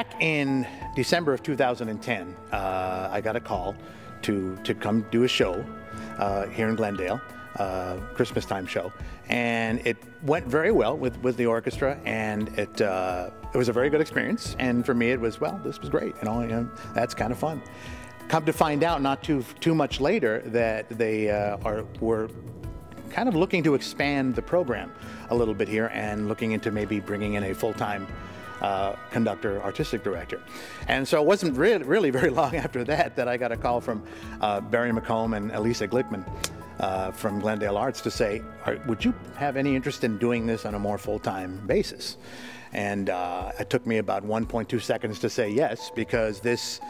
Back in December of 2010, I got a call to come do a show here in Glendale, Christmas time show, and it went very well with the orchestra, and it was a very good experience. And for me, it was, well, this was great, that's kind of fun. Come to find out, not too much later, that they were kind of looking to expand the program a little bit here and looking into maybe bringing in a full-time conductor, artistic director. And so it wasn't really very long after that I got a call from Barry McComb and Elisa Glickman from Glendale Arts to say, would you have any interest in doing this on a more full-time basis? And it took me about 1.2 seconds to say yes, because this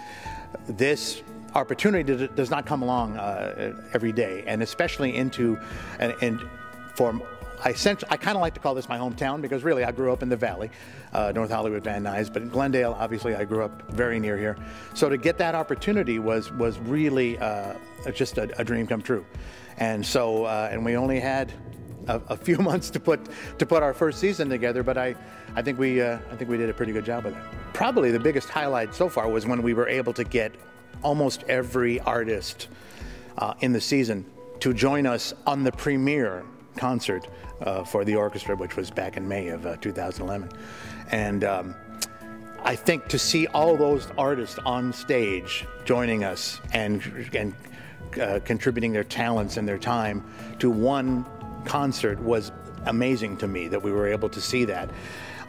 opportunity does not come along every day, and especially I kind of like to call this my hometown, because really I grew up in the Valley, North Hollywood, Van Nuys, but in Glendale, obviously I grew up very near here. So to get that opportunity was really just a dream come true. And so, and we only had a few months to put our first season together, but I think we did a pretty good job of that. Probably the biggest highlight so far was when we were able to get almost every artist in the season to join us on the premiere concert for the orchestra, which was back in May of 2011. And I think to see all those artists on stage joining us and contributing their talents and their time to one concert was amazing to me, that we were able to see that.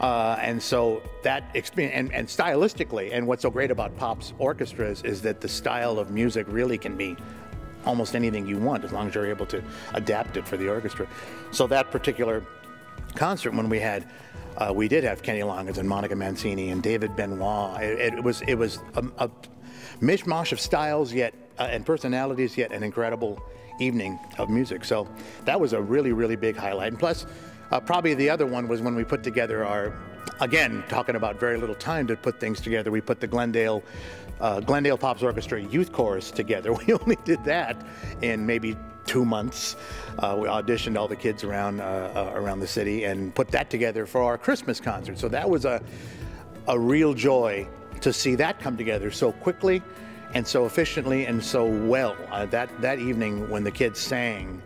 And so that experience, and stylistically, and what's so great about Pops Orchestra is that the style of music really can be almost anything you want, as long as you're able to adapt it for the orchestra. So that particular concert, when we did have Kenny Loggins and Monica Mancini and David Benoit, it was a mishmash of styles yet and personalities, yet an incredible evening of music. So that was a really big highlight. And plus, probably the other one was when we put together again, talking about very little time to put things together, we put the Glendale Pops Orchestra Youth Chorus together. We only did that in maybe 2 months. We auditioned all the kids around the city and put that together for our Christmas concert. So that was a real joy to see that come together so quickly and so efficiently and so well. That evening when the kids sang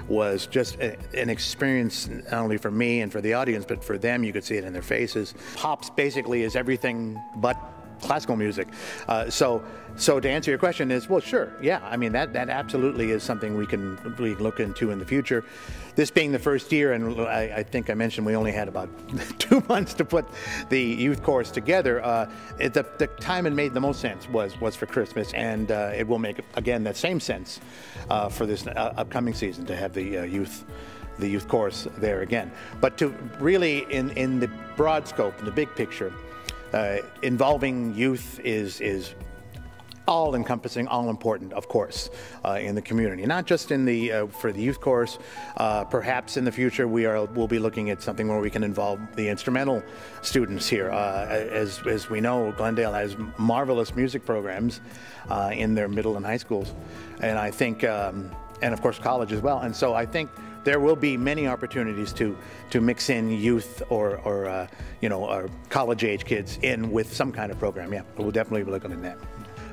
was just an experience, not only for me and for the audience, but for them. You could see it in their faces. Pops basically is everything but classical music. So to answer your question is, well, sure, yeah. I mean, that absolutely is something we can look into in the future. This being the first year, and I think I mentioned we only had about 2 months to put the youth chorus together. The time it made the most sense was for Christmas, and it will make, again, that same sense for this upcoming season to have the youth chorus there again. But to really, in the broad scope, in the big picture, involving youth is all-encompassing, all-important, of course, in the community. Not just for the youth chorus. Perhaps in the future we'll be looking at something where we can involve the instrumental students here. As we know, Glendale has marvelous music programs in their middle and high schools, and I think, and of course college as well. And so I think there will be many opportunities to mix in youth or college-age kids in with some kind of program. Yeah, we'll definitely be looking at that.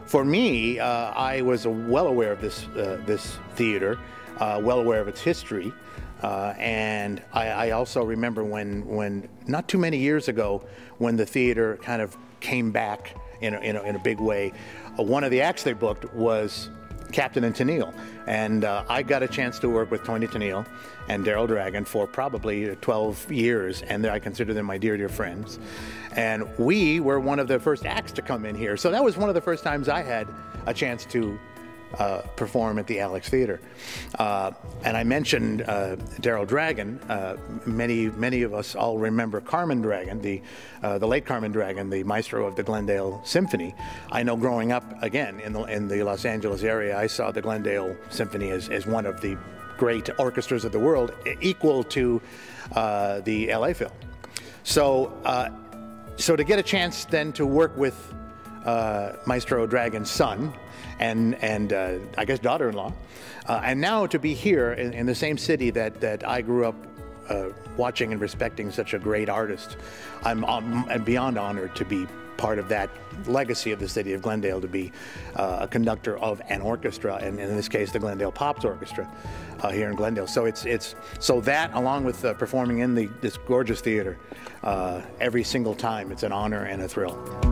For me, I was well aware of this theater, well aware of its history, and I also remember when not too many years ago, when the theater kind of came back in a big way. One of the acts they booked was Captain and Tennille, and I got a chance to work with Tony Tennille and Daryl Dragon for probably 12 years, and I consider them my dear friends. And we were one of the first acts to come in here, so that was one of the first times I had a chance to perform at the Alex Theater. And I mentioned Daryl Dragon. Many of us all remember Carmen Dragon, the late Carmen Dragon, the maestro of the Glendale Symphony. I know growing up, again, in the Los Angeles area, I saw the Glendale Symphony as one of the great orchestras of the world, equal to the LA Phil. So to get a chance then to work with Maestro Dragon's son and I guess daughter-in-law, and now to be here in the same city that I grew up watching and respecting such a great artist, I'm beyond honored to be part of that legacy of the city of Glendale, to be a conductor of an orchestra, and in this case the Glendale Pops Orchestra here in Glendale. So so that, along with performing in this gorgeous theater every single time, it's an honor and a thrill.